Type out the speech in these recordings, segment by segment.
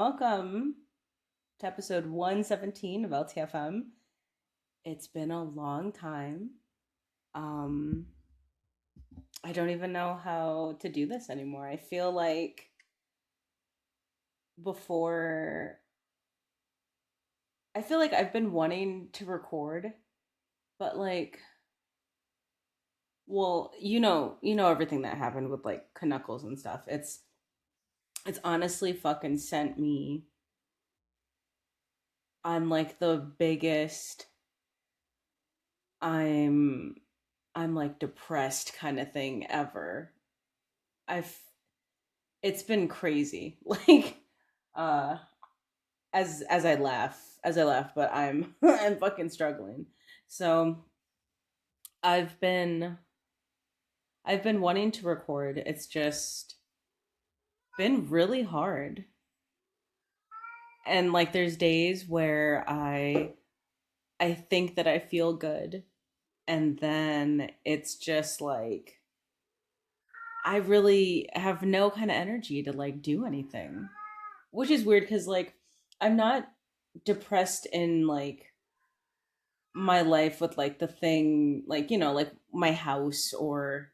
welcome to episode 117 of LTFM. It's been a long time. Um, I don't even know how to do this anymore. I feel like before, I feel like I've been wanting to record, but you know everything that happened with like Knuckles and stuff. It's honestly fucking sent me on like the biggest I'm I'm like depressed kind of thing ever. I've It's been crazy. Uh as I laugh, but I'm I'm fucking struggling. So I've been I've been wanting to record. It's just been really hard. And like there's days where I think that I feel good, and then it's just like I really have no kind of energy to like do anything. Which is weird cuz like I'm not depressed in like my life with like the thing like like my house or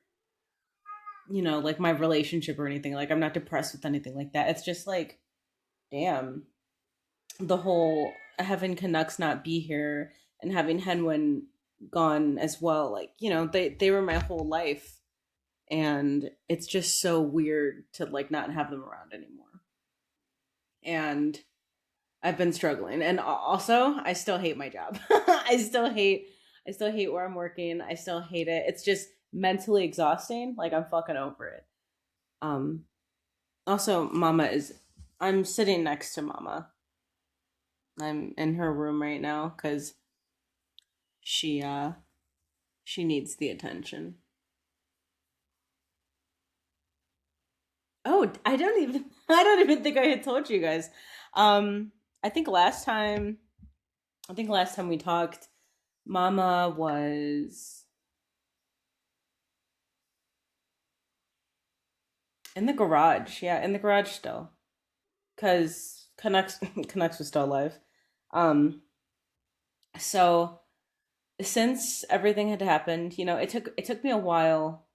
like my relationship or anything. Like I'm not depressed with anything like that. It's just like damn, the whole having Canucks not be here and having Henwin gone as well, like they were my whole life, and it's just so weird to like not have them around anymore. And I've been struggling. And also, I still hate my job. I still hate where I'm working. I still hate it. It's just mentally exhausting. Like I'm fucking over it. Um Also, Mama is I'm sitting next to Mama. I'm in her room right now cuz she uh she needs the attention. Oh, I don't even think I had told you guys. Um I think last time we talked, Mama was in the garage. Yeah, in the garage still. Cause Canucks Canucks was still alive. Um so since everything had happened, it took me a while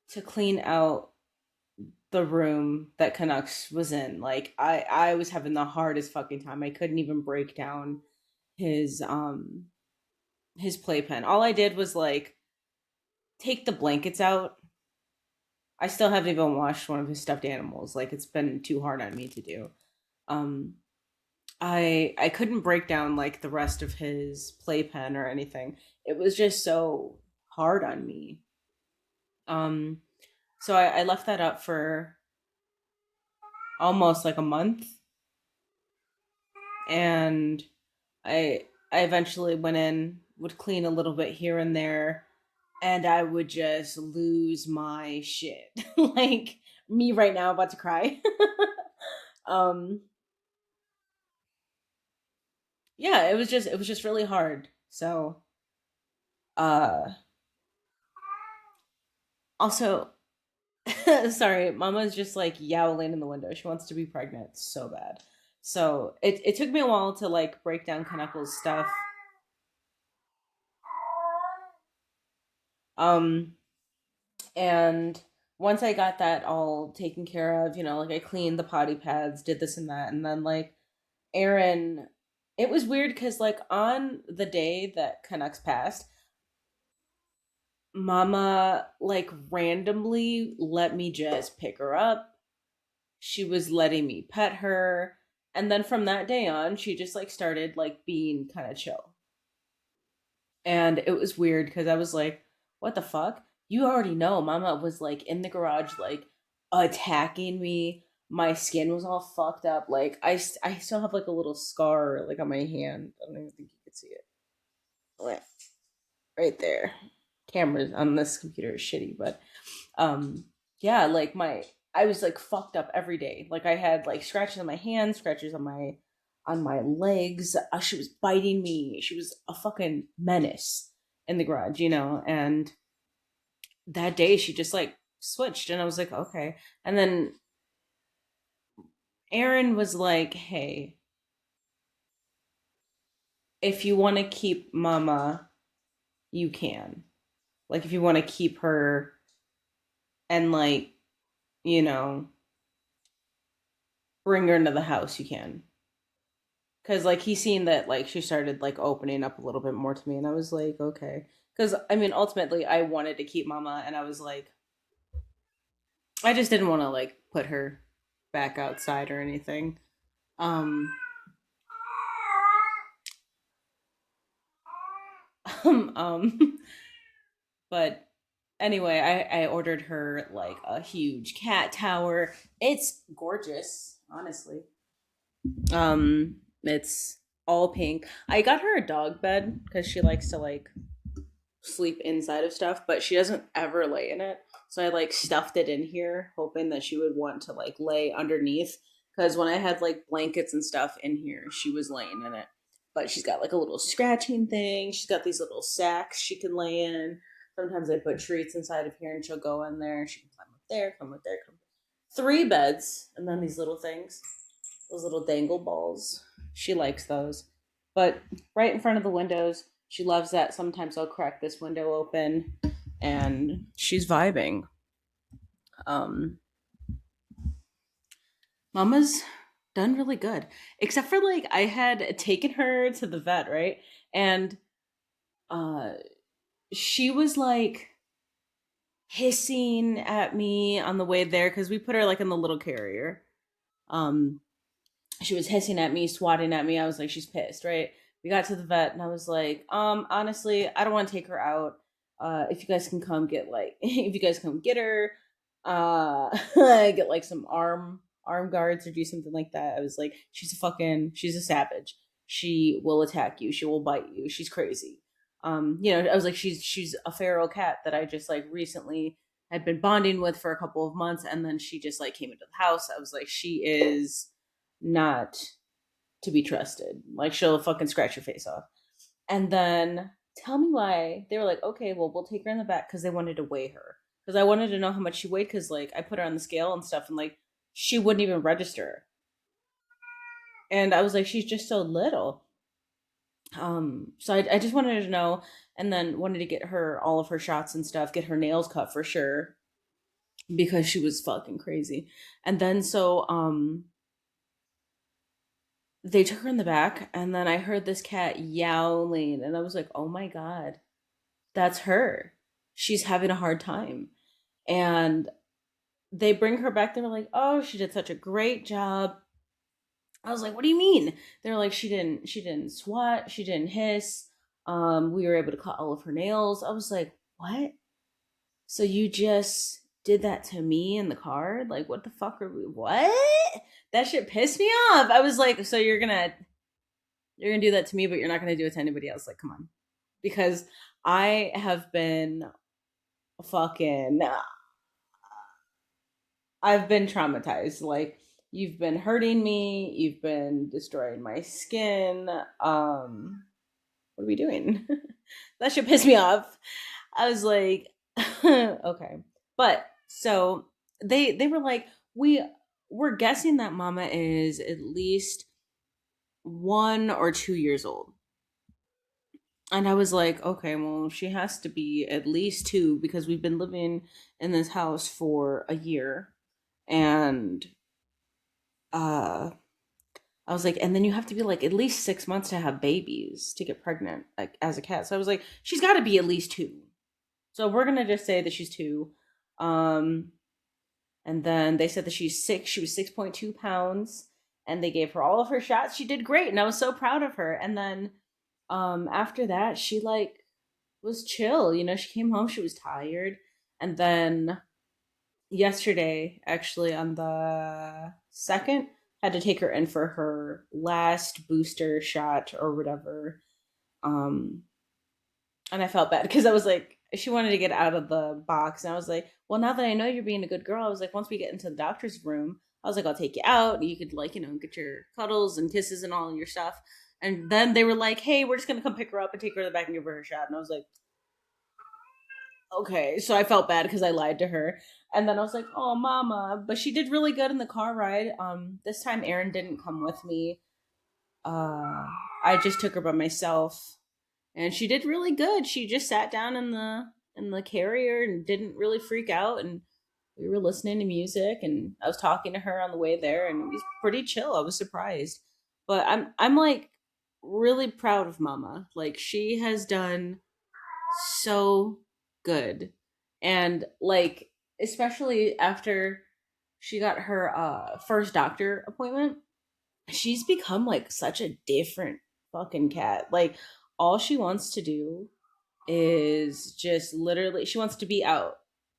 to clean out the room that Canucks was in. Like I was having the hardest fucking time. I couldn't even break down his um his playpen. All I did was like take the blankets out. I still haven't even washed one of his stuffed animals. Like it's been too hard on me to do. Um I couldn't break down like the rest of his playpen or anything. It was just so hard on me. Um so I left that up for almost like a month, and I eventually went in, would clean a little bit here and there, and I would just lose my shit. Like me right now about to cry. um yeah, it was just really hard. So uh also sorry, Mama's just like yowling in the window. She wants to be pregnant so bad. So it took me a while to like break down Knuckles' stuff. Um and once I got that all taken care of, like I cleaned the potty pads, did this and that, and then like Aaron, it was weird because like on the day that Canucks passed, Mama like randomly let me just pick her up. She was letting me pet her, and then from that day on she just like started like being kind of chill. And it was weird because I was like, what the fuck, you already know Mama was like in the garage like attacking me. My skin was all fucked up. Like I still have like a little scar like on my hand. I don't even think you could see it. Like, right there. Cameras on this computer is shitty, but um yeah, like my I was like fucked up every day. Like I had like scratches on my hands, scratches on my legs. She was biting me. She was a fucking menace in the garage, and that day she just like switched, and I was like, okay. And then Aaron was like, hey, if you want to keep mama, you can. Like, if you want to keep her and, like, you know, bring her into the house, you can. Cause like he seen that like she started like opening up a little bit more to me, and I was like, okay. Cause I mean, ultimately, I wanted to keep Mama, and I was like, I just didn't want to like put her back outside or anything. Um, um, but anyway, I ordered her like a huge cat tower. It's gorgeous, honestly. It's all pink. I got her a dog bed because she likes to like sleep inside of stuff, but she doesn't ever lay in it. So I like stuffed it in here, hoping that she would want to like lay underneath. Because when I had like blankets and stuff in here, she was laying in it. But she's got like a little scratching thing. She's got these little sacks she can lay in. Sometimes I put treats inside of here and she'll go in there. She can climb up there, come up there, come. Three beds, and then these little things, those little dangle balls. She likes those. But right in front of the windows, she loves that. Sometimes I'll crack this window open and she's vibing. Um, Mama's done really good. Except for like I had taken her to the vet, right? And uh she was like hissing at me on the way there because we put her like in the little carrier. Um she was hissing at me, swatting at me. I was like, she's pissed, right? We got to the vet and I was like, honestly, I don't want to take her out. If you guys can come get like if you guys come get her, get like some arm guards or do something like that. I was like, she's a savage. She will attack you, she will bite you, she's crazy. I was like, she's a feral cat that I just like recently had been bonding with for a couple of months, and then she just like came into the house. I was like, she is not to be trusted. Like she'll fucking scratch your face off. And then tell me why they were like, okay, well we'll take her in the back because they wanted to weigh her because I wanted to know how much she weighed because like I put her on the scale and stuff and like she wouldn't even register. And I was like, she's just so little. So I just wanted to know, and then wanted to get her all of her shots and stuff, get her nails cut for sure because she was fucking crazy. And then they took her in the back, and then I heard this cat yowling, and I was like, oh my God, that's her. She's having a hard time. And they bring her back. They were like, oh, she did such a great job. I was like, what do you mean? They were like, she didn't swat, she didn't hiss. We were able to cut all of her nails. I was like, what? So you just did that to me in the car? Like, what the fuck are we? What? That shit pissed me off. I was like, so you're gonna do that to me, but you're not gonna do it to anybody else. Like, come on. Because I have been fucking I've been traumatized. Like, you've been hurting me, you've been destroying my skin. What are we doing? That should piss me off. I was like, okay. But so they were like, we're guessing that mama is at least 1 or 2 years old. And I was like, okay, well, she has to be at least two because we've been living in this house for a year. And uh I was like, and then you have to be like at least 6 months to have babies to get pregnant, like as a cat. So I was like, she's got to be at least two. So we're gonna just say that she's two. Um, and then they said that she's six. She was 6.2 pounds, and they gave her all of her shots. She did great, and I was so proud of her. And then, after that, she like was chill. She came home. She was tired, and then yesterday, actually on the second, had to take her in for her last booster shot or whatever. Um, and I felt bad because I was like, she wanted to get out of the box, and I was like, well, now that I know you're being a good girl, I was like, once we get into the doctor's room, I was like, I'll take you out, and you could like, get your cuddles and kisses and all your stuff. And then they were like, hey, we're just gonna come pick her up and take her to the back and give her a shot. And I was like, Okay, so I felt bad because I lied to her. And then I was like, "Oh, mama." But she did really good in the car ride. This time Erin didn't come with me. Uh I just took her by myself, and she did really good. She just sat down in the carrier and didn't really freak out, and we were listening to music, and I was talking to her on the way there, and it was pretty chill. I was surprised. But I'm like really proud of mama. Like she has done so good. And like especially after she got her first doctor appointment, she's become like such a different fucking cat. Like all she wants to do is just literally she wants to be out.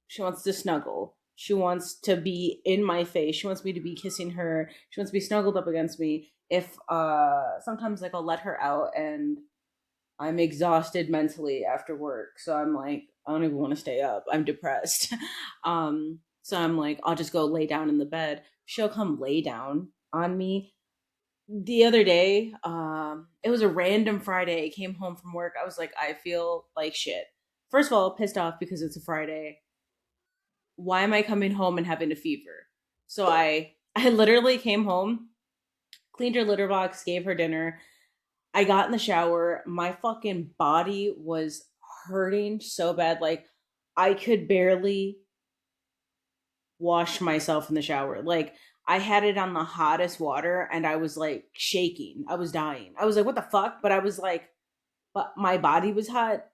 She wants to snuggle. She wants to be in my face. She wants me to be kissing her. She wants to be snuggled up against me. If sometimes like I'll let her out and I'm exhausted mentally after work. So I'm like, I don't even want to stay up. I'm depressed. So I'm like, I'll just go lay down in the bed. She'll come lay down on me. The other day, it was a random Friday. I came home from work. I was like, I feel like shit. First of all, pissed off because it's a Friday. Why am I coming home and having a fever? So I literally came home, cleaned her litter box, gave her dinner, I got in the shower. My fucking body was hurting so bad. Like, I could barely wash myself in the shower. Like, I had it on the hottest water and I was like shaking. I was dying. I was like, what the fuck? But I was like, but my body was hot.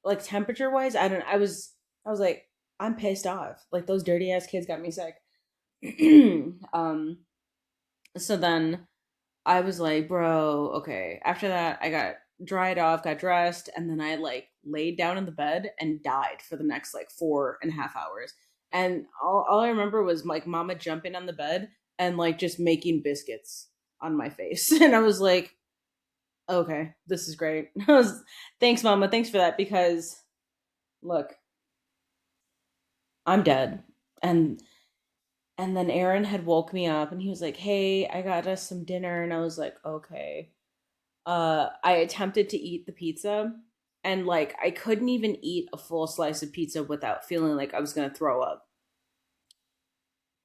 Like, temperature wise, I was like, I'm pissed off. Like, those dirty ass kids got me sick. um, so then I was like, bro, okay. After that, I got dried off, got dressed, and then I like laid down in the bed and died for the next like 4.5 hours. And all I remember was like mama jumping on the bed and like just making biscuits on my face. And I was like, okay, this is great. Thanks, mama. Thanks for that because look, I'm dead. And and then Aaron had woke me up and he was like, hey, I got us some dinner. And I was like, okay. I attempted to eat the pizza and like I couldn't even eat a full slice of pizza without feeling like I was going to throw up.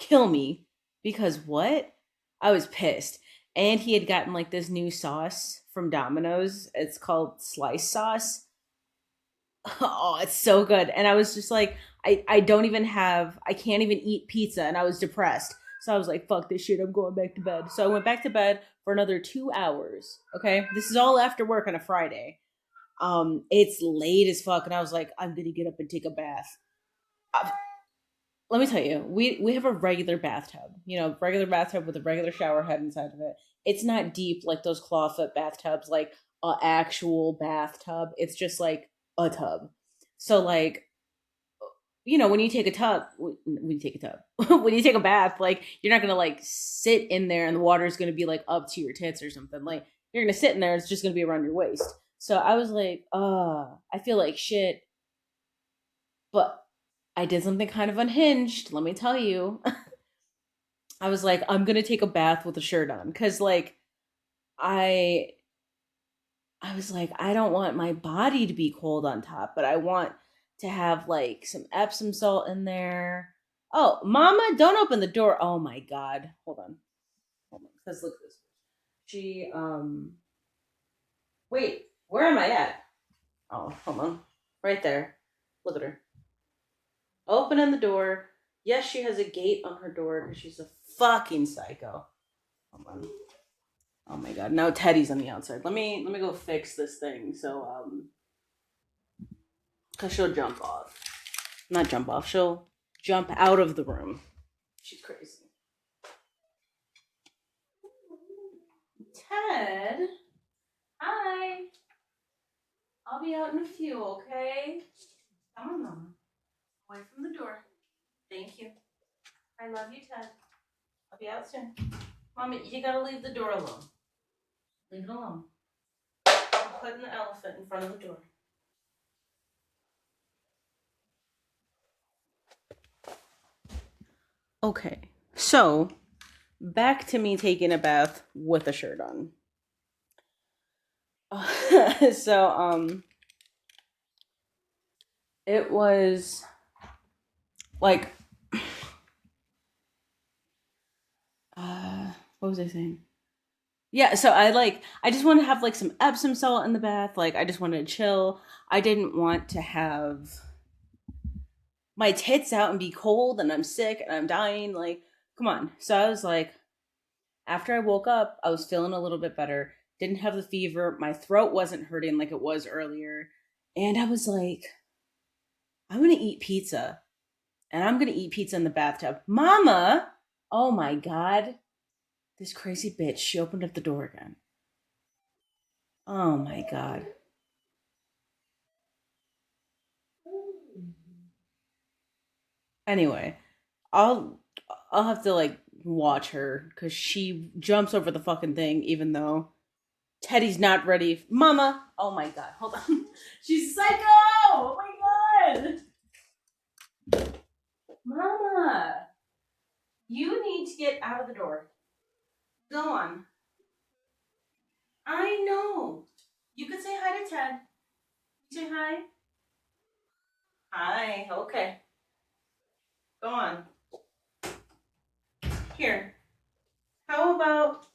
Kill me because what? I was pissed. And he had gotten like this new sauce from Domino's. It's called slice sauce. Oh, it's so good. And I was just like, I don't even have, I can't even eat pizza. And I was depressed. So I was like, fuck this shit. I'm going back to bed. So I went back to bed for another 2 hours. Okay. This is all after work on a Friday. It's late as fuck. And I was like, I'm going to get up and take a bath. Uh, Let me tell you, we have a regular bathtub, regular bathtub with a regular shower head inside of it. It's not deep like those clawfoot bathtubs, like a actual bathtub. It's just like a tub. So like, when you take a tub, when you take a tub, when you take a bath, like you're not gonna like sit in there and the water is gonna be like up to your tits or something. Like you're gonna sit in there, it's just gonna be around your waist. So I was like, I feel like shit, but I did something kind of unhinged. Let me tell you. I was like, I'm gonna take a bath with a shirt on because like I I was like, I don't want my body to be cold on top, but I want to have like some Epsom salt in there. Oh, mama, don't open the door. Oh my god. Hold on. Hold on. Because look at this. She wait, where am I at? Oh, hold on. Right there. Look at her. Opening the door. Yes, she has a gate on her door because she's a fucking psycho. Hold on. Oh my god. Now Teddy's on the outside. Let me go fix this thing. So cause she'll jump off. Not jump off. She'll jump out of the room. She's crazy. Ted, hi. I'll be out in a few. Okay. Come on, Mama. Away from the door. Thank you. I love you, Ted. I'll be out soon. Mommy, you gotta leave the door alone. Leave it alone. I'm putting the elephant in front of the door. Okay. So, back to me taking a bath with a shirt on. So, It was like, what was I saying? Yeah, so I just want to have like some Epsom salt in the bath. Like I just wanted to chill. I didn't want to have my tits out and be cold and I'm sick and I'm dying. Like, come on. So I was like, after I woke up, I was feeling a little bit better. Didn't have the fever. My throat wasn't hurting like it was earlier. And I was like, I'm gonna eat pizza. And I'm gonna eat pizza in the bathtub. Mama! Oh my god. This crazy bitch. She opened up the door again. Oh my god. Anyway, I'll I'll have to like watch her because she jumps over the fucking thing even though Teddy's not ready. Mama! Oh my god, hold on. She's psycho! Oh my god! Mama! You need to get out of the door. Go on. I know. You could say hi to Ted. Say hi. Hi. Okay. Go on. Here. How about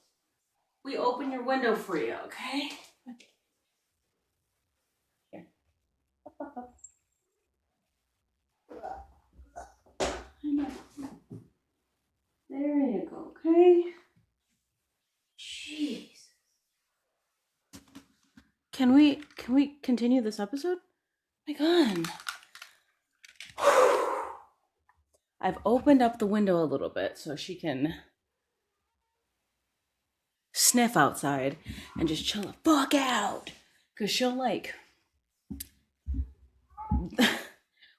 we open your window for you, okay? Here. There you go, okay? Jeez. Can we continue this episode? My god. I've opened up the window a little bit so she can sniff outside and just chill the fuck out. Cause she'll like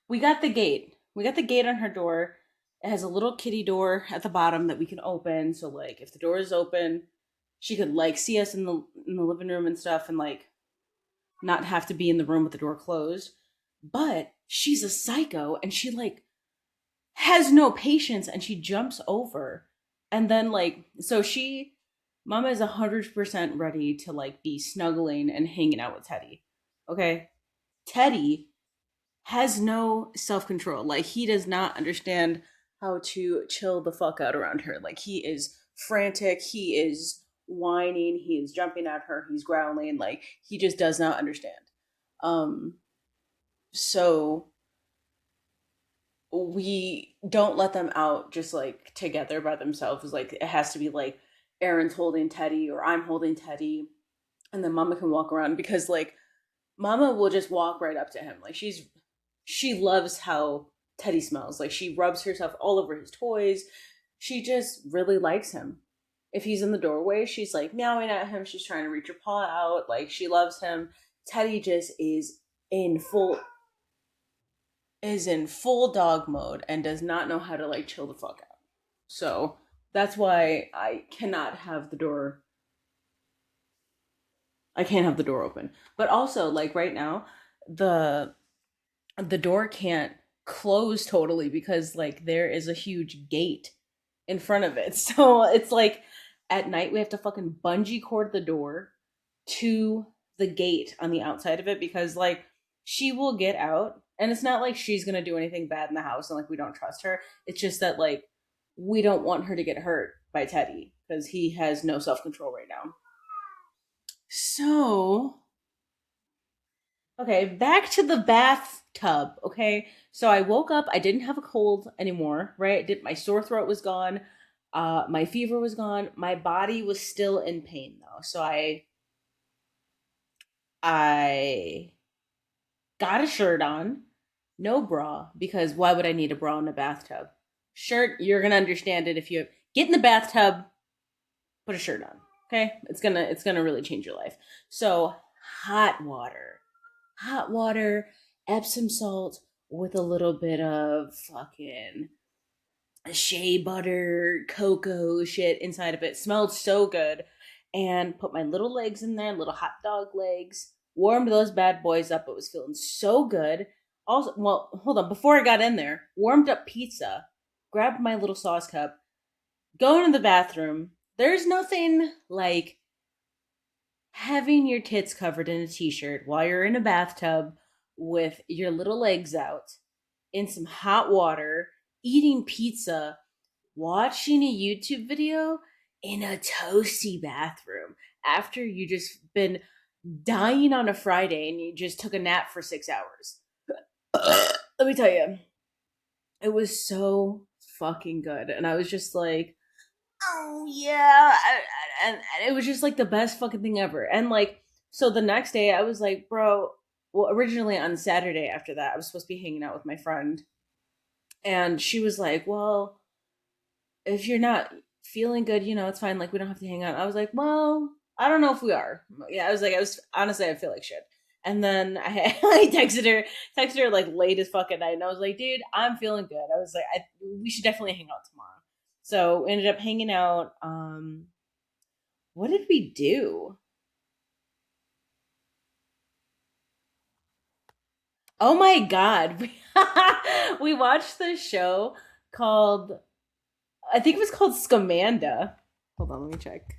we got the gate. We got the gate on her door. It has a little kitty door at the bottom that we can open. So like if the door is open, she could like see us in the living room and stuff and like not have to be in the room with the door closed. But she's a psycho and she like has no patience and she jumps over. And then like so she Mama is 100% ready to like be snuggling and hanging out with Teddy. Okay? Teddy has no self control. Like he does not understand how to chill the fuck out around her. Like he is frantic. He is whining. He is jumping at her. He's growling. Like he just does not understand. Um. So we don't let them out just like together by themselves. Like it has to be like Aaron's holding Teddy or I'm holding Teddy, and then Mama can walk around because like Mama will just walk right up to him. Like she loves how Teddy smells. Like she rubs herself all over his toys. She just really likes him. If he's in the doorway, she's like meowing at him. She's trying to reach her paw out. Like she loves him. Teddy just in full in full dog mode and does not know how to like chill the fuck out. So that's why I can't have the door open. But also like right now, the the door can't close totally because like there is a huge gate in front of it. So it's like at night we have to fucking bungee cord the door to the gate on the outside of it because like she will get out and it's not like she's going to do anything bad in the house and like we don't trust her. It's just that like we don't want her to get hurt by Teddy because he has no self-control right now. So okay, back to the bathtub. Okay, so I woke up. I didn't have a cold anymore. Right, my sore throat was gone. My fever was gone. My body was still in pain though. So I got a shirt on, no bra because why would I need a bra in a bathtub? Shirt, you're gonna understand it if you get in the bathtub. Put a shirt on. Okay, it's gonna really change your life. So hot water hot water, Epsom salt with a little bit of fucking shea butter, cocoa shit inside of it. Smelled so good. And put my little legs in there, little hot dog legs. Warmed those bad boys up. It was feeling so good. Also, well, hold on. Before I got in there, warmed up pizza, grabbed my little sauce cup, go into the bathroom. There's nothing like having your tits covered in a t shirt while you're in a bathtub with your little legs out in some hot water, eating pizza, watching a YouTube video in a toasty bathroom after you just been dying on a Friday and you just took a nap for 6 hours. Let me tell you, it was so fucking good. And I was just like, oh yeah. And it was just like the best fucking thing ever. And like, so the next day I was like, bro, well, originally on Saturday after that, I was supposed to be hanging out with my friend. And she was like, well, if you're not feeling good, it's fine. Like, we don't have to hang out. I was like, well, I don't know if we are. Yeah, I was honestly, I feel like shit. And then I texted her like late as fucking night, and I was like, dude, I'm feeling good. I was like, we should definitely hang out tomorrow. So we ended up hanging out. What did we do? Oh my god, we watched this show called, I think it was called Scamanda. Hold on, let me check.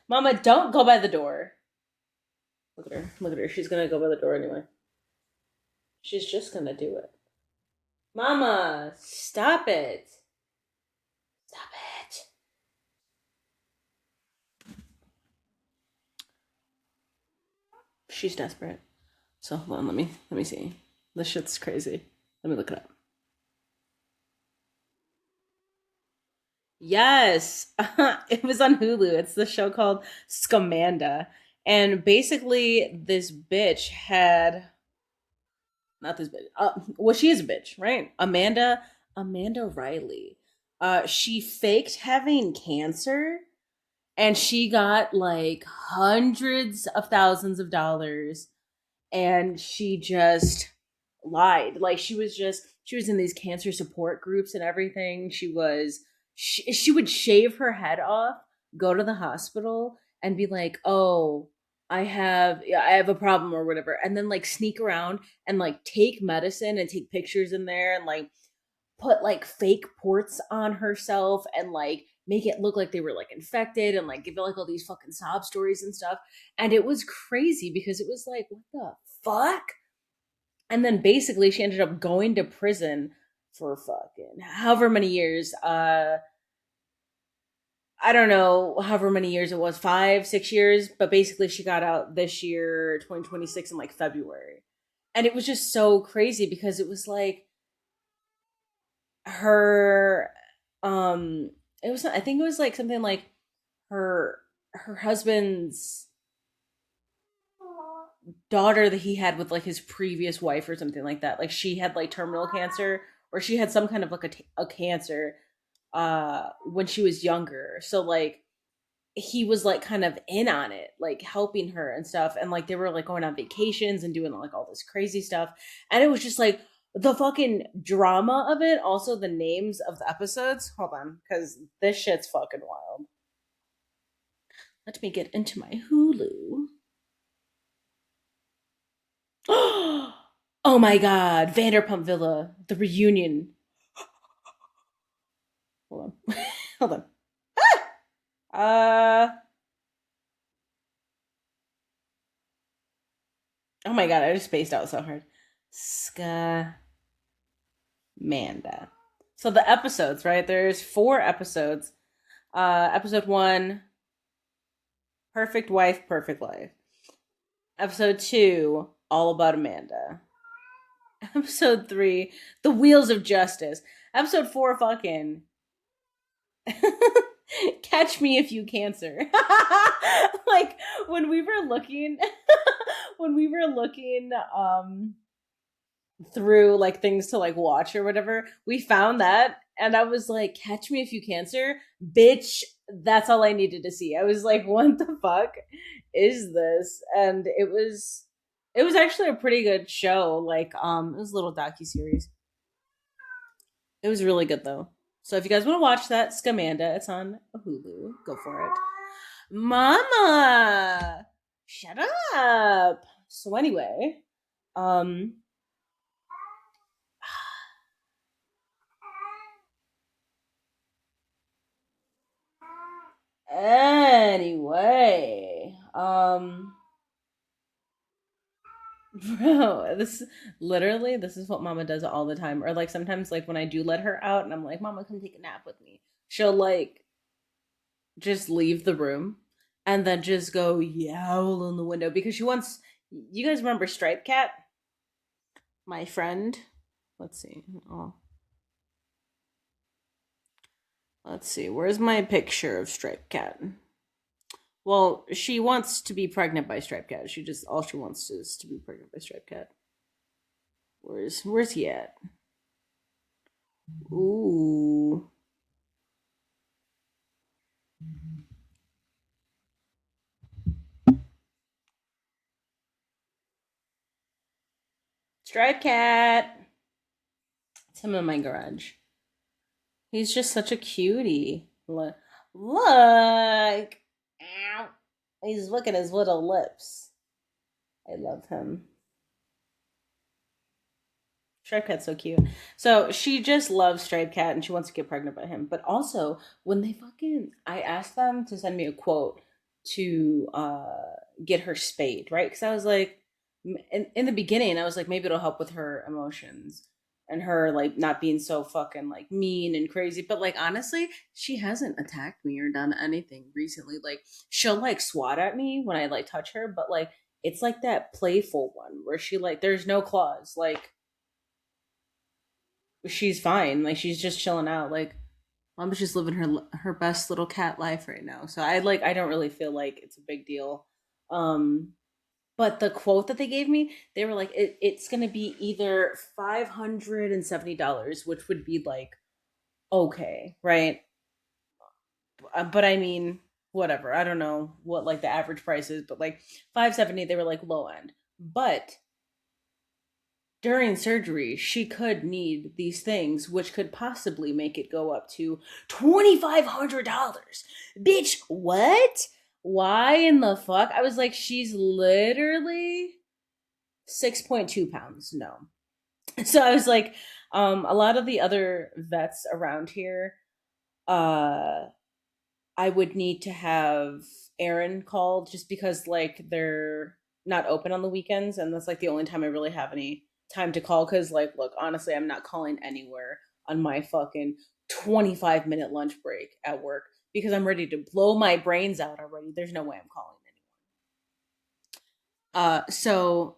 Mama, don't go by the door. Look at her. Look at her. She's gonna go by the door anyway. She's just gonna do it. Mama, stop it. Stop it. She's desperate. So hold on, let me see. This shit's crazy. Let me look it up. Yes. It was on Hulu. It's the show called Scamanda. And basically this bitch had, not this bitch. Well, she is a bitch, right? Amanda Riley. She faked having cancer, and she got like hundreds of thousands of dollars, and she just lied. Like, she was in these cancer support groups and everything. She would shave her head off, go to the hospital, and be like, "Oh, I have a problem or whatever," and then like sneak around and like take medicine and take pictures in there and like put like fake ports on herself and like make it look like they were like infected and like give it like all these fucking sob stories and stuff. And it was crazy because it was like, what the fuck? And then basically she ended up going to prison for fucking however many years. I don't know however many years it was, 5, 6 years, but basically she got out this year, 2026, in like February. And it was just so crazy because it was like her, um it was, I think it was like something like her husband's daughter that he had with like his previous wife or something like that. Like, she had like terminal cancer, or she had some kind of like a cancer when she was younger. So like he was like kind of in on it, like helping her and stuff, and like they were like going on vacations and doing like all this crazy stuff. And it was just like the fucking drama of it, also the names of the episodes. Hold on, because this shit's fucking wild. Let me get into my Hulu. Oh my god, Vanderpump Villa, the reunion. Hold on. Hold on. Uh oh my god, I just spaced out so hard. Scamanda. So the episodes, right? There's 4 episodes. Episode 1, Perfect Wife, Perfect Life. Episode 2, All About Amanda. Episode 3, The Wheels of Justice. Episode 4, fucking Catch Me If You Cancer. Like, when we were looking when we were looking through like things to like watch or whatever, we found that, and I was like, Catch Me If You Cancer, bitch, that's all I needed to see. I was like, what the fuck is this? And it was actually a pretty good show. Like, it was a little docu series. It was really good though. So if you guys want to watch that, Scamanda, it's on Hulu. Go for it. Mama, shut up. So anyway, um anyway, Bro, this is what mama does all the time. Or like sometimes like when I do let her out and I'm like, "Mama, come take a nap with me." She'll like just leave the room and then just go yowl in the window because she wants, you guys remember Stripe Cat? My friend. Let's see. Oh, let's see. Where's my picture of Stripe Cat? Well, she wants to be pregnant by Stripe Cat. She just all she wants is to be pregnant by Stripe Cat. Where's he at? Ooh. Stripe Cat. It's him in my garage. He's just such a cutie. Look. Ow. He's licking his little lips. I love him. Stripe Cat's so cute. So she just loves Stripe Cat and she wants to get pregnant by him. But also, when they fucking, I asked them to send me a quote to get her spayed, right? Because I was like, in the beginning, I was like, maybe it'll help with her emotions and her like not being so fucking like mean and crazy. But like honestly, she hasn't attacked me or done anything recently. Like she'll like swat at me when I like touch her, but like it's like that playful one where she like there's no claws. Like she's fine. Like she's just chilling out. Like mom's just living her best little cat life right now. So I don't really feel like it's a big deal. Um but the quote that they gave me, they were like it's going to be either $570, which would be like okay, right? But I mean, whatever. I don't know what like the average price is, but like 570 they were like low end. But during surgery, she could need these things, which could possibly make it go up to $2,500. Bitch, what? Why in the fuck? I was like, she's literally 6.2 pounds. No. So I was like, a lot of the other vets around here, uh, I would need to have Aaron called just because like they're not open on the weekends and that's like the only time I really have any time to call cuz like look, honestly, I'm not calling anywhere on my fucking 25-minute lunch break at work because I'm ready to blow my brains out already. There's no way I'm calling anyone. So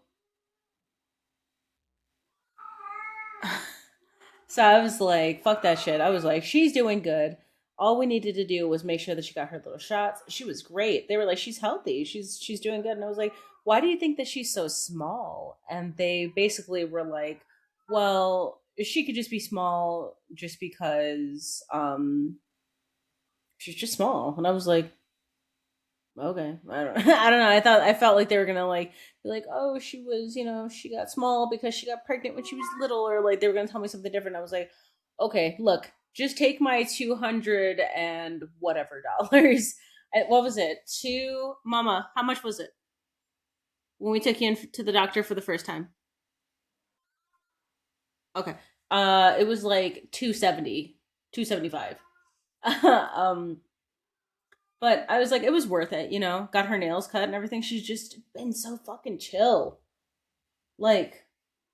So I was like, fuck that shit. I was like, she's doing good. All we needed to do was make sure that she got her little shots. She was great. They were like, she's healthy. She's doing good. And I was like, why do you think that she's so small? And they basically were like, well, she could just be small just because she's just small. And I was like, okay, I don't I don't know. I felt like they were gonna like be like, oh, she was, she got small because she got pregnant when she was little, or like they were gonna tell me something different. I was like, okay, look, just take my 200 and whatever dollars. What was it? Mama, how much was it when we took you in to the doctor for the first time? Okay. It was like 270, 275. um But I was like, it was worth it, Got her nails cut and everything. She's just been so fucking chill. Like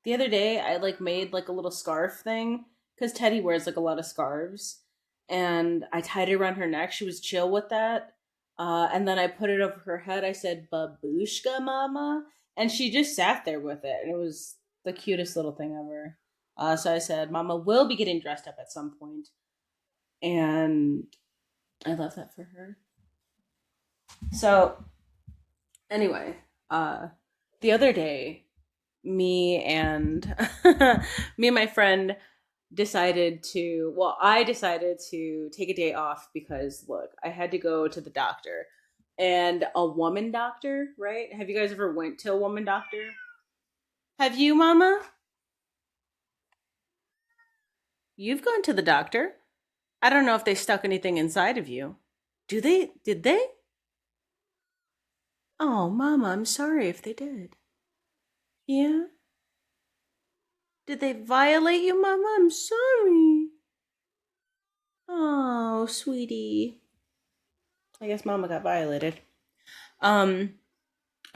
the other day, I like made like a little scarf thing because Teddy wears like a lot of scarves, and I tied it around her neck. She was chill with that, and then I put it over her head. I said, "Babushka, mama," and she just sat there with it, and it was the cutest little thing ever. So I said, "Mama will be getting dressed up at some point," and I love that for her. So anyway, uh, the other day, me and me and my friend decided to. Well, I decided to take a day off because look, I had to go to the doctor, and a woman doctor, right? Have you guys ever went to a woman doctor? Have you, Mama? You've gone to the doctor. I don't know if they stuck anything inside of you. Do they? Did they? Oh, Mama, I'm sorry if they did. Yeah. Did they violate you, Mama? I'm sorry. Oh, sweetie. I guess Mama got violated. Um,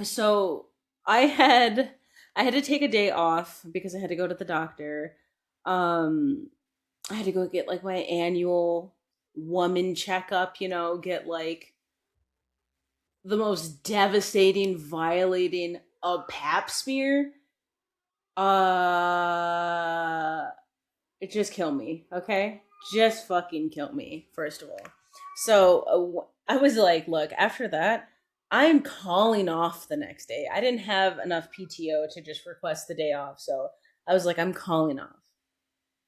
so I had I had to take a day off because I had to go to the doctor. Um, I had to go get like my annual woman checkup, get like the most devastating, violating a pap smear. Uh, it just kill me, okay? Just fucking kill me, first of all. So I was like, look, after that, I'm calling off the next day. I didn't have enough PTO to just request the day off. So I was like, I'm calling off.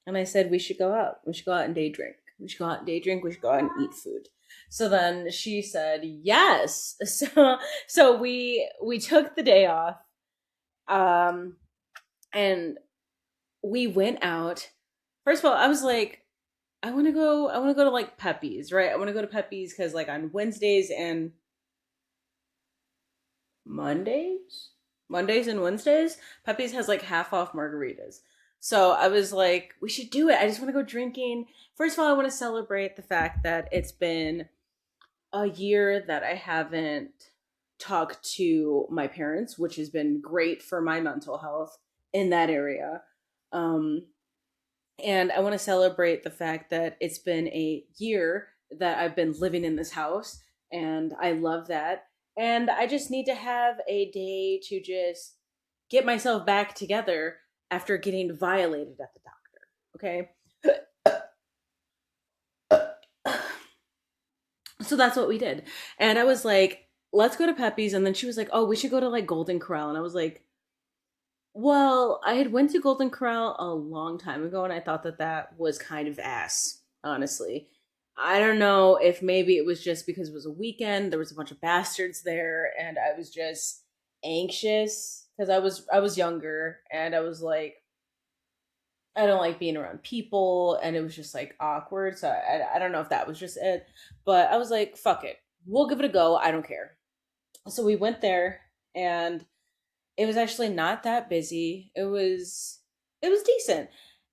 And I said, we should go out. We should go out and day drink. We should go out and day drink. We should go out and eat food. So then she said, yes. So we took the day off. Um, and we went out. First of all, I was like, I want to go to like Pepe's, right? I want to go to Pepe's because like on Wednesdays and Mondays, Mondays and Wednesdays, Pepe's has like half off margaritas. So I was like, we should do it. I just want to go drinking. First of all, I want to celebrate the fact that it's been a year that I haven't talked to my parents, which has been great for my mental health in that area. Um, and I want to celebrate the fact that it's been a year that I've been living in this house, and I love that. And I just need to have a day to just get myself back together after getting violated at the doctor. Okay. So that's what we did. And I was like, let's go to Pepe's. And then she was like, oh, we should go to like Golden Corral. And I was like, well, I had went to Golden Corral a long time ago, and I thought that that was kind of ass, honestly. I don't know if maybe it was just because it was a weekend, there was a bunch of bastards there, and I was just anxious because I was younger, and I was like, I don't like being around people, and it was just like awkward. So I don't know if that was just it, but I was like, fuck it, we'll give it a go. I don't care. So we went there, and it was actually not that busy. It was decent.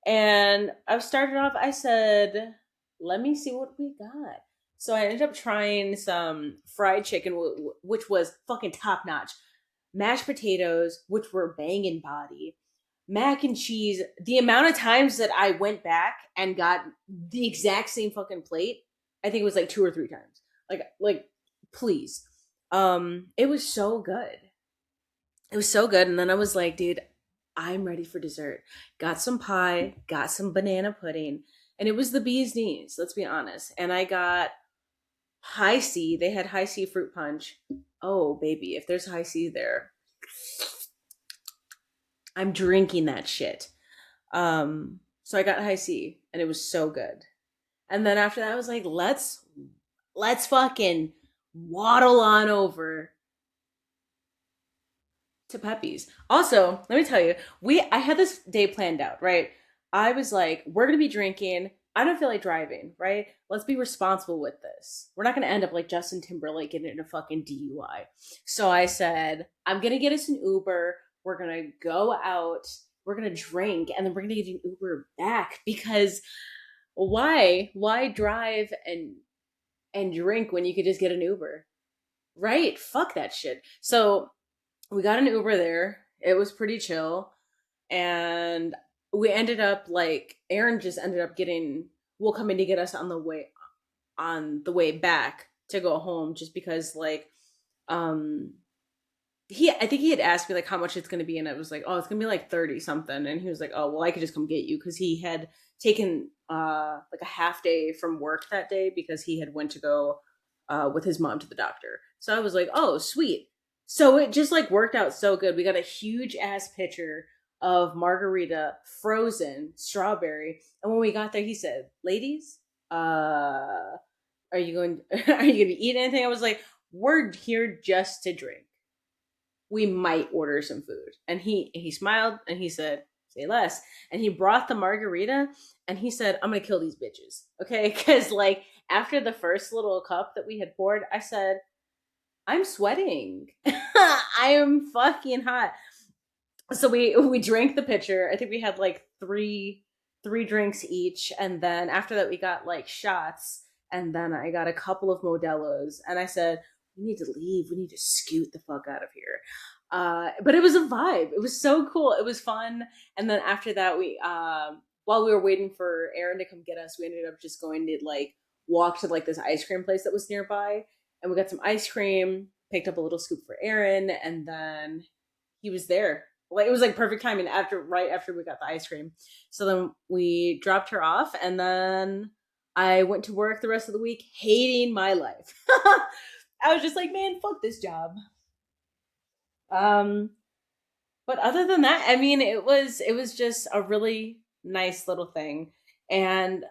And I started off, I said, let me see what we got. So I ended up trying some fried chicken, which was fucking top notch. Mashed potatoes, which were banging body. Mac and cheese. The amount of times that I went back and got the exact same fucking plate, I think it was like two or three times. Like, please. It was so good. It was so good. And then I was like, dude, I'm ready for dessert. Got some pie, got some banana pudding, and it was the bee's knees, let's be honest. And I got high C. They had high C fruit punch. Oh, baby, if there's high C there, I'm drinking that shit. So I got high C, and it was so good. And then after that, I was like, let's fucking waddle on over to Pepe's. Also, let me tell you, I had this day planned out, right? I was like, we're gonna be drinking. I don't feel like driving, right? Let's be responsible with this. We're not gonna end up like Justin Timberlake getting in a fucking DUI. So I said, I'm gonna get us an Uber. We're gonna go out. We're gonna drink, and then we're gonna get an Uber back because why drive and drink when you could just get an Uber? Right? Fuck that shit. So we got an Uber there. It was pretty chill. And we ended up like Aaron just ended up getting will coming to get us on the way back to go home just because like um he I think he had asked me like how much it's gonna be and I was like, oh, it's gonna be like 30 something and he was like, oh well I could just come get you because he had taken like a half day from work that day because he had went to go with his mom to the doctor. So I was like, oh sweet. So it just like worked out so good. We got a huge ass pitcher of margarita, frozen strawberry, and when we got there, he said, "Ladies, are you going? Are you going to eat anything?" I was like, "We're here just to drink. We might order some food." And he smiled and he said, "Say less." And he brought the margarita and he said, "I'm gonna kill these bitches, okay?" Because like after the first little cup that we had poured, I said, I'm sweating. I am fucking hot. So we drank the pitcher. I think we had like three drinks each, and then after that we got like shots, and then I got a couple of Modelo's, and I said, we need to leave. We need to scoot the fuck out of here. But it was a vibe. It was so cool. It was fun. And then after that, while we were waiting for Aaron to come get us, we ended up just going to like walk to like this ice cream place that was nearby, and we got some ice cream. Picked up a little scoop for Aaron, and then he was there. Like it was like perfect timing after right after we got the ice cream. So then we dropped her off, and then I went to work the rest of the week, hating my life. I was just like, man, fuck this job. Um, but other than that, I mean, it was just a really nice little thing, and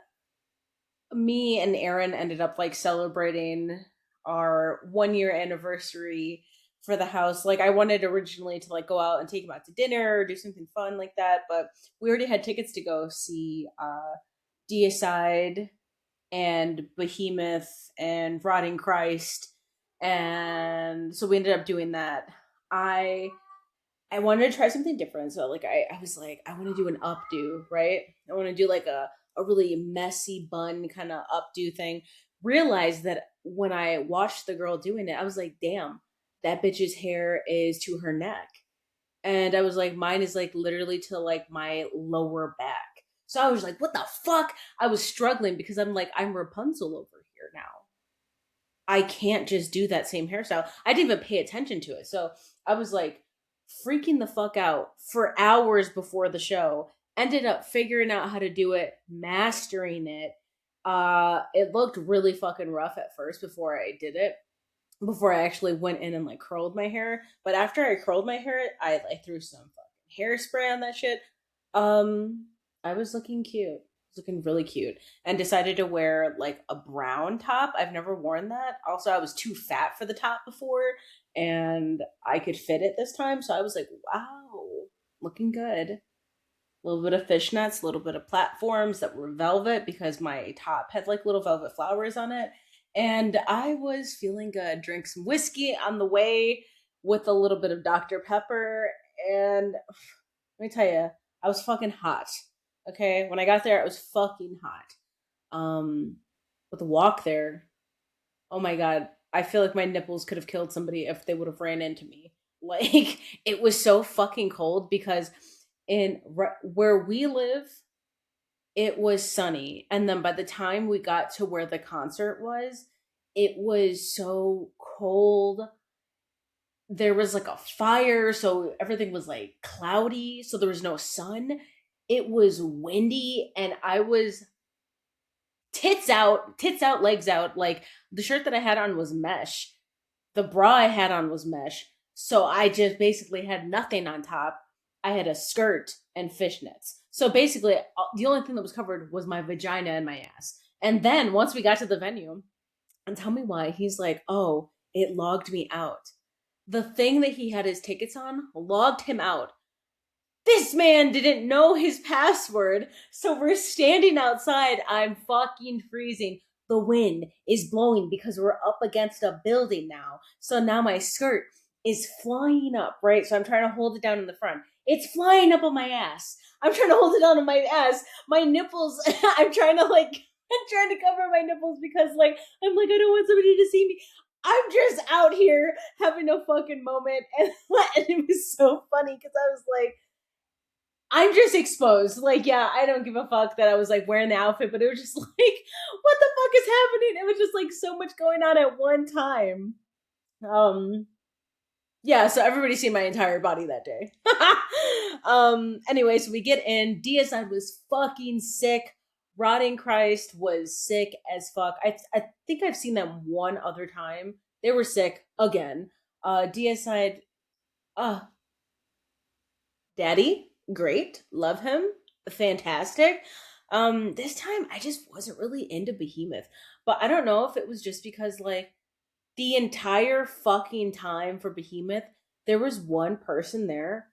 me and Aaron ended up like celebrating our 1 year anniversary for the house. Like I wanted originally to like go out and take him out to dinner or do something fun like that, but we already had tickets to go see Deicide and Behemoth and Rotting Christ. And so we ended up doing that. I I wanted to try something different. So like I was like, I want to do an updo, right? I want to do like a really messy bun kind of updo thing. Realized that when I watched the girl doing it, I was like, damn, that bitch's hair is to her neck. And I was like, mine is like literally to like my lower back. So I was like, what the fuck? I was struggling because I'm like, I'm Rapunzel over here now. I can't just do that same hairstyle. I didn't even pay attention to it. So I was like freaking the fuck out for hours before the show. Ended up figuring out how to do it, mastering it. It looked really fucking rough at first before I did it. Before I actually went in and like curled my hair. But after I curled my hair, I like threw some fucking hairspray on that shit. Um, I was looking cute. I was looking really cute, and decided to wear like a brown top. I've never worn that. Also, I was too fat for the top before, and I could fit it this time. So I was like, wow, looking good. A little bit of fishnets, a little bit of platforms that were velvet because my top had like little velvet flowers on it. And I was feeling good. Drank some whiskey on the way with a little bit of Dr. Pepper. And let me tell you, I was fucking hot. Okay, when I got there, I was fucking hot. But the walk there, oh my god, I feel like my nipples could have killed somebody if they would have ran into me. Like it was so fucking cold because where we live, it was sunny, and then by the time we got to where the concert was, it was so cold. There was like a fire, so everything was like cloudy, so there was no sun. It was windy, and I was tits out, legs out. Like the shirt that I had on was mesh, the bra I had on was mesh, so I just basically had nothing on top. I had a skirt and fishnets. So basically, the only thing that was covered was my vagina and my ass. And then once we got to the venue, and tell me why, he's like, oh, it logged me out. The thing that he had his tickets on logged him out. This man didn't know his password, so we're standing outside. I'm fucking freezing. The wind is blowing because we're up against a building now. So now my skirt is flying up, right? So I'm trying to hold it down in the front. It's flying up on my ass. I'm trying to hold it down on my ass. My nipples, I'm trying to cover my nipples because like I'm like I don't want somebody to see me. I'm just out here having a fucking moment, and it was so funny because I was like, I'm just exposed. Like, yeah, I don't give a fuck that I was like wearing the outfit, but it was just like, what the fuck is happening? It was just like so much going on at one time. Um, yeah, so everybody seen my entire body that day. Anyway, so we get in. Deicide was fucking sick. Rotting Christ was sick as fuck. I think I've seen them one other time. They were sick again. Deicide, uh, Daddy, great, love him, fantastic. This time I just wasn't really into Behemoth, but I don't know if it was just because like the entire fucking time for Behemoth, there was one person there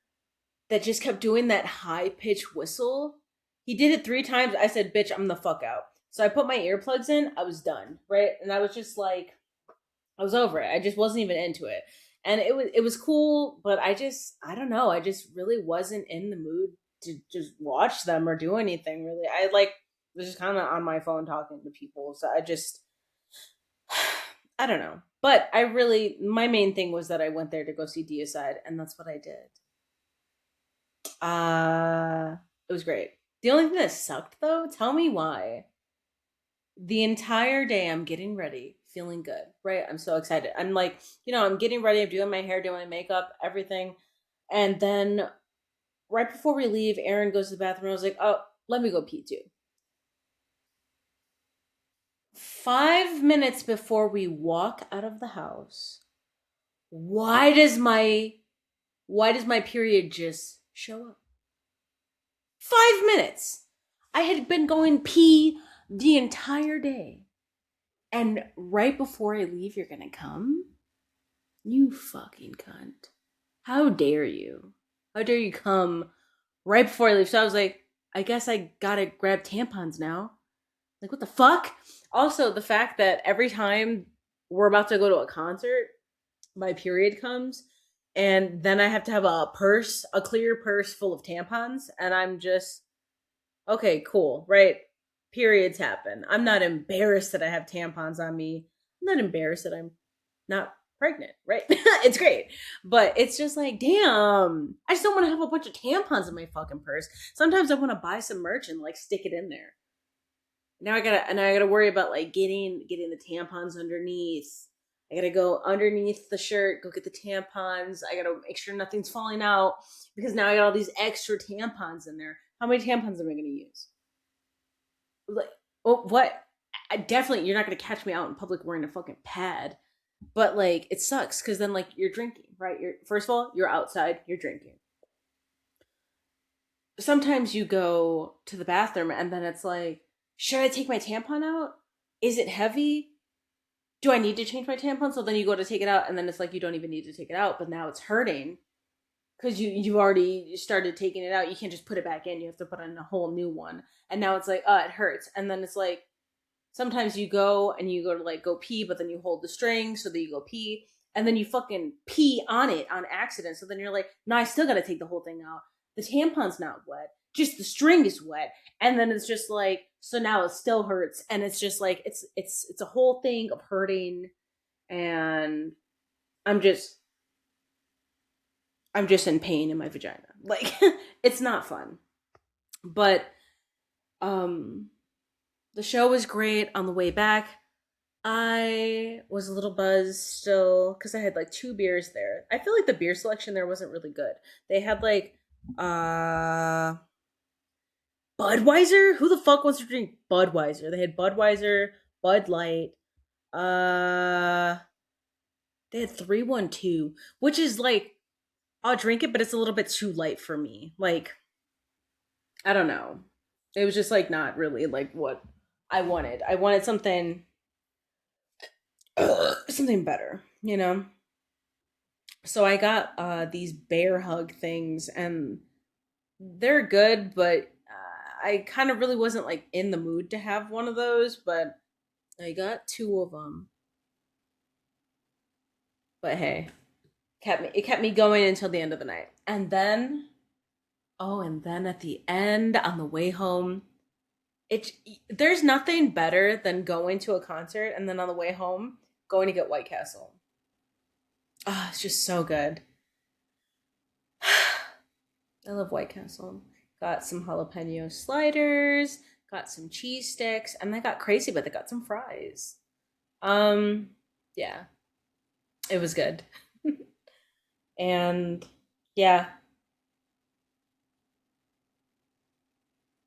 that just kept doing that high pitch whistle. He did it 3 times. I said, "Bitch, I'm the fuck out." So I put my earplugs in. I was done, right? And I was just like, I was over it. I just wasn't even into it. And it was cool, but I don't know. I just really wasn't in the mood to just watch them or do anything really. I like was just kind of on my phone talking to people. So I just I don't know. But my main thing was that I went there to go see Deicide, and that's what I did. Uh, it was great. The only thing that sucked though, tell me why. The entire day I'm getting ready, feeling good, right? I'm so excited. I'm like, I'm getting ready, I'm doing my hair, doing my makeup, everything. And then right before we leave, Aaron goes to the bathroom. I was like, oh, let me go pee too. 5 minutes before we walk out of the house, why does my why does my period just show up? 5 minutes. I had been going pee the entire day. And right before I leave, you're gonna come? You fucking cunt. How dare you? How dare you come right before I leave? So I was like, I guess I gotta grab tampons now. Like, what the fuck? Also, the fact that every time we're about to go to a concert, my period comes, and then I have to have a clear purse full of tampons, and I'm just, okay, cool, right? Periods happen. I'm not embarrassed that I have tampons on me. I'm not embarrassed that I'm not pregnant, right? It's great. But it's just like, damn, I just don't want to have a bunch of tampons in my fucking purse. Sometimes I want to buy some merch and like stick it in there. Now I gotta worry about like getting the tampons underneath. I gotta go underneath the shirt, go get the tampons. I gotta make sure nothing's falling out because now I got all these extra tampons in there. How many tampons am I gonna use? Like, oh, what? I definitely, you're not gonna catch me out in public wearing a fucking pad. But like, it sucks because then like you're drinking, right? You're first of all, you're outside, you're drinking. Sometimes you go to the bathroom and then it's like, should I take my tampon out? Is it heavy? Do I need to change my tampon? So then you go to take it out and then it's like you don't even need to take it out, but now it's hurting because you already started taking it out. You can't just put it back in. You have to put in a whole new one. And now it's like, oh, it hurts. And then it's like sometimes you go to like go pee, but then you hold the string so that you go pee, and then you fucking pee on it on accident. So then you're like, no, I still gotta take the whole thing out. The tampon's not wet, just the string is wet, and then it's just like, so now it still hurts, and it's just like it's a whole thing of hurting, and I'm just I'm just in pain in my vagina. Like it's not fun, but um, the show was great. On the way back, I was a little buzzed still because I had like two beers there. I feel like the beer selection there wasn't really good. They had like uh Budweiser. Who the fuck wants to drink Budweiser? They had Budweiser, Bud Light. Uh, they had 312, which is like I'll drink it, but it's a little bit too light for me. Like I don't know. It was just like not really like what I wanted. I wanted something better, you know? So I got these bear hug things and they're good, but I kind of really wasn't like in the mood to have one of those, but I got two of them. But hey, it kept me going until the end of the night. And then at the end on the way home, it there's nothing better than going to a concert and then on the way home going to get White Castle. Ah, it's just so good. I love White Castle. Got some jalapeno sliders, got some cheese sticks, and they got crazy, but they got some fries. Yeah, it was good. And yeah,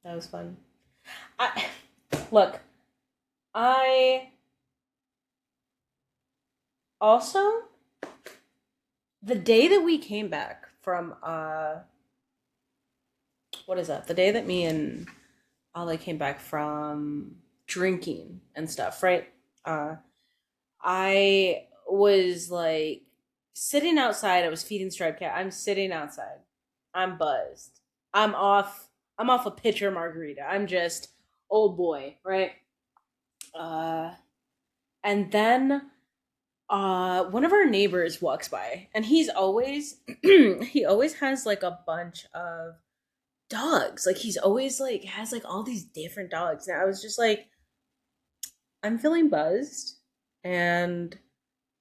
that was fun. I look, I also the day that we came back from what is that? The day that me and Ale came back from drinking and stuff, right? Uh I was like sitting outside. I was feeding Striped Cat. I'm sitting outside. I'm buzzed. I'm off. I'm off a pitcher margarita. I'm just old boy, right? Uh, and then one of our neighbors walks by, and he's always he always has like a bunch of dogs. Like he's always like has like all these different dogs. And I was just like, I'm feeling buzzed, and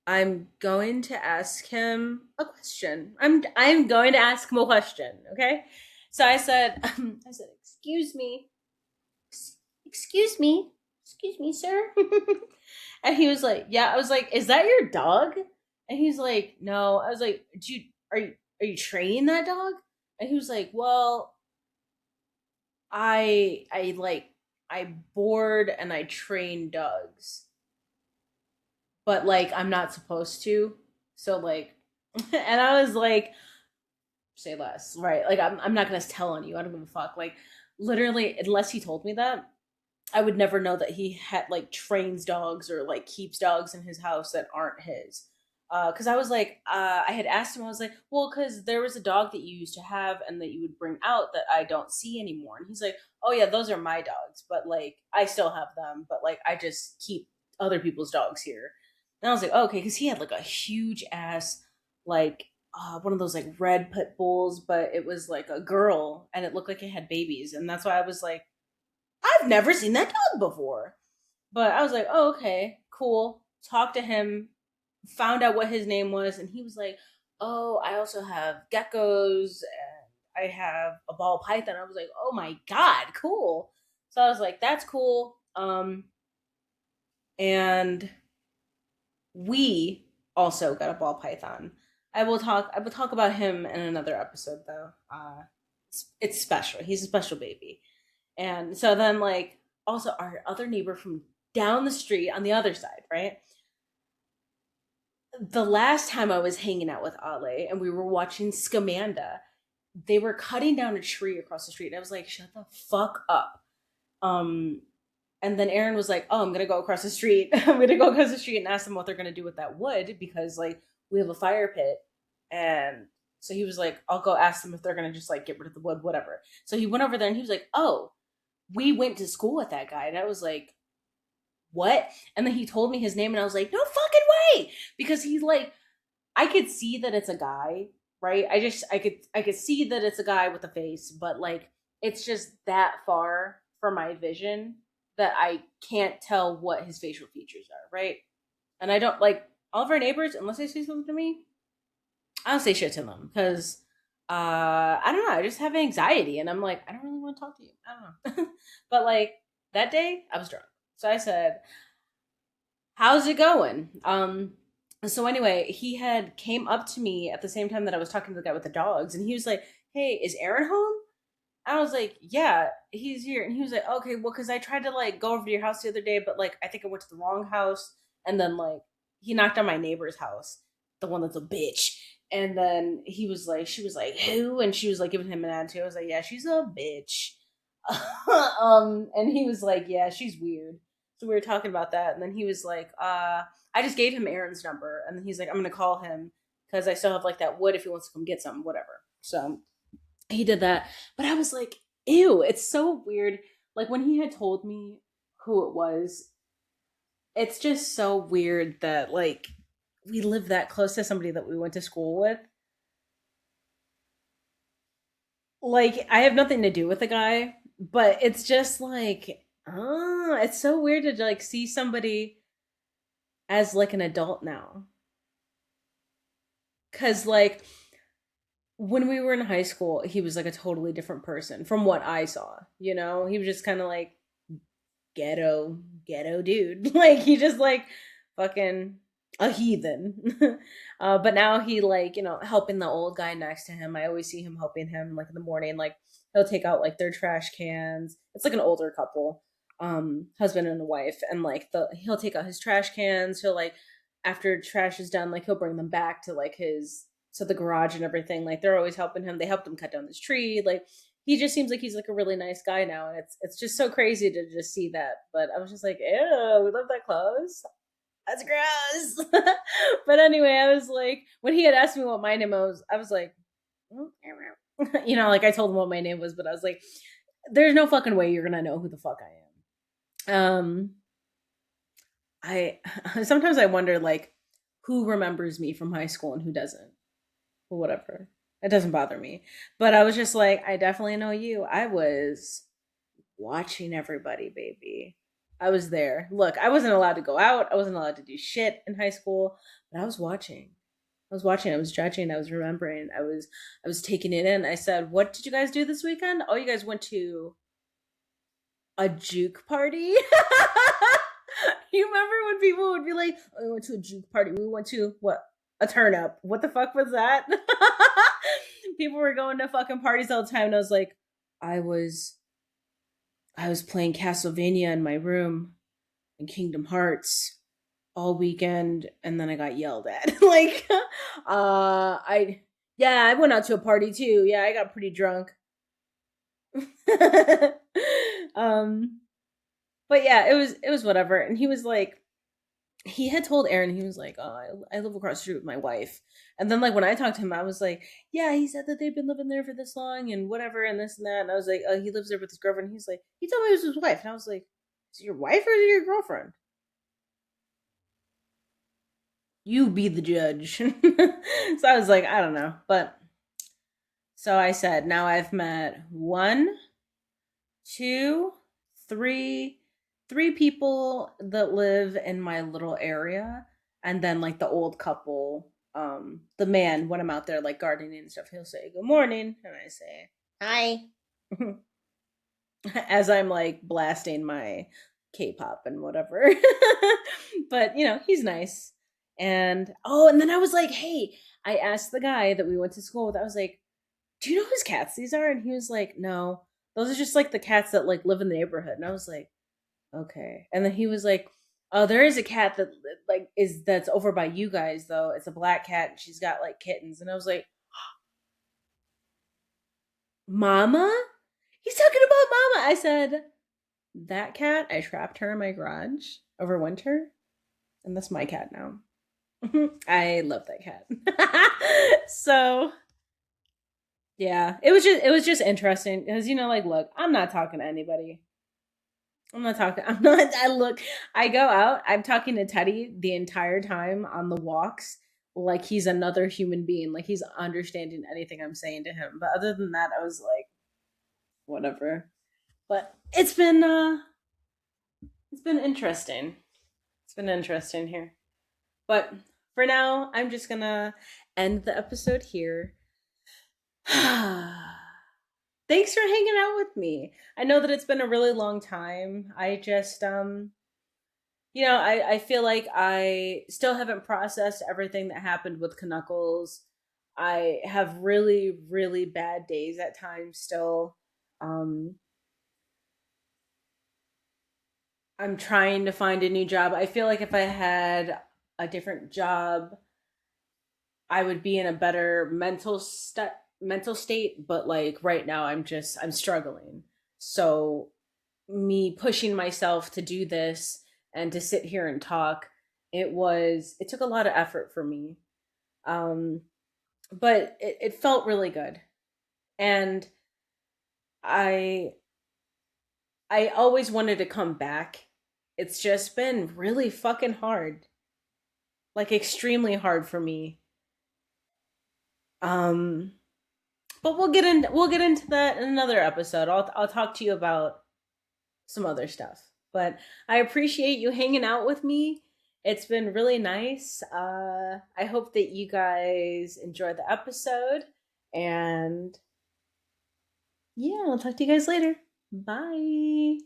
I'm going to ask him a question. I'm going to ask him a question, okay? So I said, "Excuse me. Excuse me. Excuse me, sir." And he was like, "Yeah." I was like, "Is that your dog?" And he's like, "No." I was like, "Do you are you training that dog?" And he was like, "Well, I like I board and I train dogs, but like I'm not supposed to." So like and I was like, say less, right? Like I'm not gonna tell on you. I don't give a fuck. Like literally, unless he told me that, I would never know that he had like trains dogs or like keeps dogs in his house that aren't his. Because I was like, I had asked him, I was like, well, because there was a dog that you used to have and that you would bring out that I don't see anymore. And he's like, oh, yeah, those are my dogs, but like I still have them, but like I just keep other people's dogs here. And I was like, oh, okay, because he had like a huge ass, like, one of those like red pit bulls, but it was like a girl and it looked like it had babies. And that's why I was like, I've never seen that dog before. But I was like, oh, okay, cool. Talked to him, found out what his name was, and he was like, oh, I also have geckos and I have a ball python. I was like, oh my God, cool. So I was like, that's cool. And we also got a ball python. I will talk about him in another episode though. It's special. He's a special baby. And so then, like, also our other neighbor from down the street on the other side, right? The last time I was hanging out with Ale and we were watching Scamanda, they were cutting down a tree across the street. And I was like, shut the fuck up. Um, and then Aaron was like, oh, I'm going to go across the street. I'm going to go across the street and ask them what they're going to do with that wood because, like, we have a fire pit. And so he was like, I'll go ask them if they're going to just, like, get rid of the wood, whatever. So he went over there and he was like, oh, we went to school with that guy. And I was like, what? And then he told me his name and I was like, no fucking way. Because he's like, I could see that it's a guy, right? I could see that it's a guy with a face, but like it's just that far from my vision that I can't tell what his facial features are, right? And I don't like all of our neighbors, unless they say something to me, I don't say shit to them because I don't know. I just have anxiety, and I'm like, I don't really want to talk to you. I don't know. But like that day, I was drunk, so I said, "How's it going?" So anyway, he had came up to me at the same time that I was talking to the guy with the dogs, and he was like, "Hey, is Aaron home?" I was like, "Yeah, he's here." And he was like, "Okay, well, because I tried to like go over to your house the other day, but like I think I went to the wrong house, and then like he knocked on my neighbor's house, the one that's a bitch." And then he was like, she was like, "Who?" And she was like giving him an attitude. I was like, "Yeah, she's a bitch." And he was like, "Yeah, she's weird." So we were talking about that, and then he was like, I just gave him Aaron's number, and then he's like, "I'm gonna call him because I still have like that wood if he wants to come get some, whatever." So he did that, but I was like, "Ew!" It's so weird. Like when he had told me who it was, it's just so weird that like we live that close to somebody that we went to school with. Like I have nothing to do with the guy, but it's just like, it's so weird to like see somebody as like an adult now. Cause like when we were in high school, he was like a totally different person from what I saw. You know, he was just kind of like ghetto dude. Like he just like fucking a heathen. But now he like, you know, helping the old guy next to him. I always see him helping him like in the morning. Like he'll take out like their trash cans. It's like an older couple, husband and a wife, and like the he'll take out his trash cans. He'll like after trash is done, like he'll bring them back to like his to the garage and everything. Like they're always helping him. They helped him cut down this tree. Like he just seems like he's like a really nice guy now, and it's just so crazy to just see that. But I was just like, ew, we live that close. That's gross. But anyway, I was like, when he had asked me what my name was, I was like, you know, like I told him what my name was, but I was like, there's no fucking way you're gonna know who the fuck I am. I sometimes I wonder like who remembers me from high school and who doesn't. But whatever. It doesn't bother me. But I was just like, I definitely know you. I was watching everybody, baby. I was there. Look, I wasn't allowed to go out. I wasn't allowed to do shit in high school, but I was watching. I was watching, I was judging, I was remembering, I was taking it in. I said, "What did you guys do this weekend?" "Oh, you guys went to a juke party?" You remember when people would be like, "Oh, we went to a juke party. We went to what? A turn up. What the fuck was that?" People were going to fucking parties all the time, and I was like, I was I was playing Castlevania in my room and Kingdom Hearts all weekend, and then I got yelled at. Like, I yeah, I went out to a party too. Yeah, I got pretty drunk. um, but yeah, it was whatever. And he was like, he had told Aaron, he was like, "Oh, I live across the street with my wife." And then like when I talked to him, I was like, "Yeah, he said that they've been living there for this long and whatever and this and that." And I was like, "Oh, he lives there with his girlfriend." He's like, "He told me it was his wife." And I was like, "Is it your wife or is it your girlfriend? You be the judge." So I was like, I don't know. But so I said, now I've met one, two, three, three people that live in my little area. And then like the old couple, the man, when I'm out there like gardening and stuff, he'll say, "Good morning." And I say, "Hi." As I'm like blasting my K-pop and whatever. But he's nice. And oh, and then I was like, "Hey," I asked the guy that we went to school with. I was like, "Do you know whose cats these are?" And he was like, "No, those are just like the cats that like live in the neighborhood." And I was like, "Okay." And then he was like, "Oh, there is a cat that like is that's over by you guys though. It's a black cat and she's got like kittens." And I was like, "Mama?" He's talking about Mama. I said, "That cat, I trapped her in my garage over winter, and that's my cat now." I love that cat. So yeah, it was just interesting because like, look, I'm not talking to anybody. I'm not talking. I'm not. I go out. I'm talking to Teddy the entire time on the walks, like he's another human being, like he's understanding anything I'm saying to him. But other than that, I was like, whatever. But it's been interesting. It's been interesting here. But for now, I'm just gonna end the episode here. Thanks for hanging out with me. I know that it's been a really long time. I just I feel like I still haven't processed everything that happened with Knuckles. I have really, really bad days at times still. Um I'm trying to find a new job. I feel like if I had a different job, I would be in a better mental state, but like right now I'm struggling. So me pushing myself to do this and to sit here and talk, it took a lot of effort for me. Um but it felt really good. And I I always wanted to come back. It's just been really fucking hard. Like extremely hard for me. Um but we'll get into that in another episode. I'll talk to you about some other stuff. But I appreciate you hanging out with me. It's been really nice. I hope that you guys enjoy the episode. And yeah, I'll talk to you guys later. Bye.